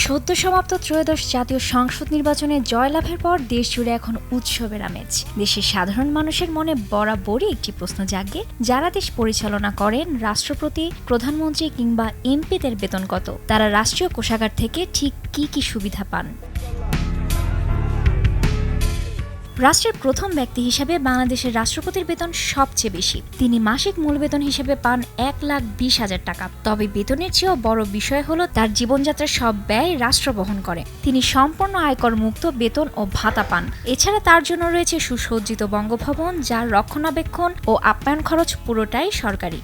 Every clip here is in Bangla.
সদ্য সমাপ্ত ত্রয়োদশ জাতীয় সংসদ নির্বাচনে জয়লাভের পর দেশ জুড়ে এখন উৎসবের আমেজ। দেশের সাধারণ মানুষের মনে বরাবরই একটি প্রশ্ন জাগে, যারা দেশ পরিচালনা করেন, রাষ্ট্রপতি, প্রধানমন্ত্রী কিংবা এমপিদের বেতন কত? তারা রাষ্ট্রীয় কোষাগার থেকে ঠিক কি সুবিধা পান? রাষ্ট্রের প্রথম ব্যক্তি হিসেবে বাংলাদেশের রাষ্ট্রপতির বেতন সবচেয়ে বেশি। তিনি মাসিক মূল বেতন হিসেবে পান 1,20,000 টাকা। তবে বেতনের চেয়েও বড় বিষয় হলো তার জীবনযাত্রার সব ব্যয় রাষ্ট্র বহন করে। তিনি সম্পূর্ণ আয়কর মুক্ত বেতন ও ভাতা পান। এছাড়া তার জন্য রয়েছে সুসজ্জিত বঙ্গভবন, যার রক্ষণাবেক্ষণ ও আপ্যায়ন খরচ পুরোটাই সরকারি।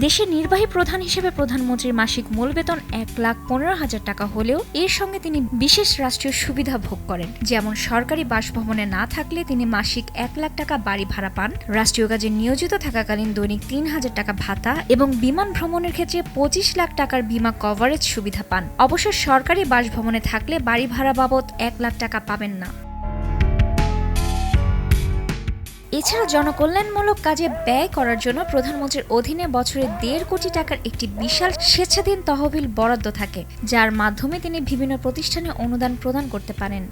দেশের নির্বাহী প্রধান হিসেবে প্রধানমন্ত্রীর মাসিক মূল বেতন 1,15,000 টাকা হলেও এর সঙ্গে তিনি বিশেষ রাষ্ট্রীয় সুবিধা ভোগ করেন। যেমন সরকারি বাসভবনে না থাকলে তিনি মাসিক 1 লাখ টাকা বাড়ি ভাড়া পান, রাষ্ট্রীয় কাজে নিয়োজিত থাকাকালীন দৈনিক 3,000 টাকা ভাতা এবং বিমান ভ্রমণের ক্ষেত্রে 25 লাখ টাকার বিমা কভারেজ সুবিধা পান। অবশ্য সরকারি বাসভবনে থাকলে বাড়ি ভাড়া বাবদ 1 লাখ টাকা পাবেন না। এছাড়া জনকল্যাণমূলক কাজে ব্যয় করার জন্য প্রধানমন্ত্রীর অধীনে বছরে 1.5 কোটি টাকার একটি বিশাল স্বেচ্ছাধীন তহবিল বরাদ্দ থাকে, যার মাধ্যমে তিনি বিভিন্ন প্রতিষ্ঠানে অনুদান প্রদান করতে পারেন।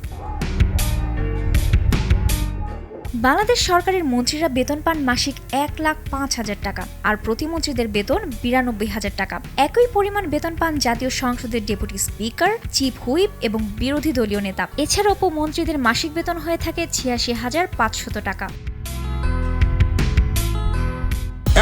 বাংলাদেশ সরকারের মন্ত্রীরা বেতন পান মাসিক 1,05,000 টাকা আর প্রতিমন্ত্রীদের বেতন 92,000 টাকা। একই পরিমাণ বেতন পান জাতীয় সংসদের ডেপুটি স্পিকার, চিফ হুইপ এবং বিরোধী দলীয় নেতা। এছাড়া উপমন্ত্রীদের মাসিক বেতন হয়ে থাকে 86,500 টাকা।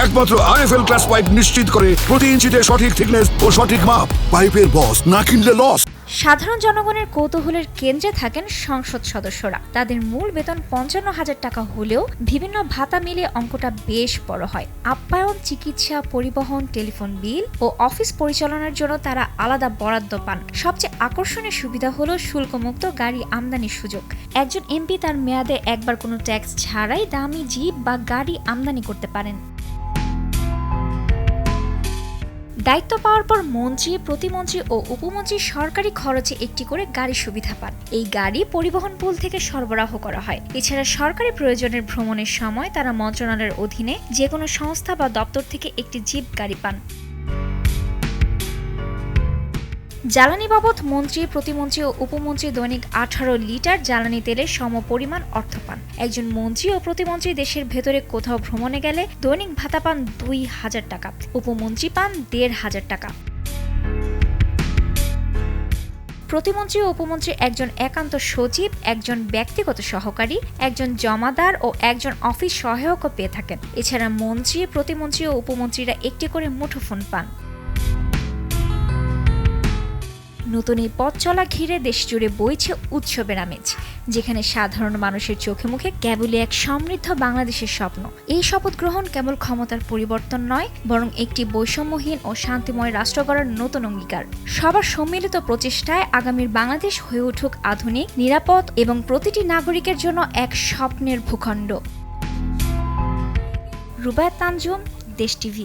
একমাত্র আরএফএল ক্লাস পাইপ নিশ্চিত করে প্রতি ইঞ্চিতে সঠিক থিকনেস ও সঠিক মাপ। পাইপের বস, না কিনলে লস। সাধারণ জনগণের কৌতূহলের কেন্দ্রে থাকেন সংসদ সদস্যরা। তাদের মূল বেতন 55,000 টাকা হলেও বিভিন্ন ভাতা মিলিয়ে অঙ্কটা বেশ বড় হয়। আপ্যায়ন, চিকিৎসা, পরিবহন, টেলিফোন বিল ও অফিস পরিচালনার জন্য তারা আলাদা বরাদ্দ পান। সবচেয়ে আকর্ষণীয় সুবিধা হলো শুল্কমুক্ত গাড়ি আমদানির সুযোগ। একজন এমপি তার মেয়াদে একবার কোনো ট্যাক্স ছাড়াই দামি জিপ বা গাড়ি আমদানি করতে পারেন। দায়িত্ব পাওয়ার পর মন্ত্রী, প্রতিমন্ত্রী ও উপমন্ত্রী সরকারি খরচে একটি করে গাড়ি সুবিধা পান। এই গাড়ি পরিবহন পুল থেকে সরবরাহ করা হয়। এছাড়া সরকারি প্রয়োজনের ভ্রমণের সময় তারা মন্ত্রণালয়ের অধীনে যে কোনো সংস্থা বা দপ্তর থেকে একটি জিপ গাড়ি পান। জ্বালানি বাবদ মন্ত্রী, প্রতিমন্ত্রী ও উপমন্ত্রী দৈনিক 18 লিটার জ্বালানি তেলের সমপরিমাণ অর্থ পান। একজন মন্ত্রী ও প্রতিমন্ত্রী দেশের ভেতরে কোথাও ভ্রমণে গেলে দৈনিক ভাতা পান 2,000 টাকা, উপমন্ত্রী পান 1,500 টাকা। প্রতিমন্ত্রী ও উপমন্ত্রী একজন একান্ত সচিব, একজন ব্যক্তিগত সহকারী, একজন জমাদার ও একজন অফিস সহায়কও পেয়ে থাকেন। এছাড়া মন্ত্রী, প্রতিমন্ত্রী ও উপমন্ত্রীরা একটি করে মুঠোফোন পান। নতুন এই পথ চলা ঘিরে দেশ জুড়ে বইছে উৎসবের আমেজ, যেখানে সাধারণ মানুষের চোখে মুখে কেবলই এক সমৃদ্ধ বাংলাদেশের স্বপ্ন। এই শপথ গ্রহণ কেবল ক্ষমতার পরিবর্তন নয়, বরং একটি বৈষম্যহীন ও শান্তিময় রাষ্ট্র গড়ার নতুন অঙ্গীকার। সবার সম্মিলিত প্রচেষ্টায় আগামীর বাংলাদেশ হয়ে উঠুক আধুনিক, নিরাপদ এবং প্রতিটি নাগরিকের জন্য এক স্বপ্নের ভূখণ্ড। রুবায়াত তানজুম, দেশ টিভি।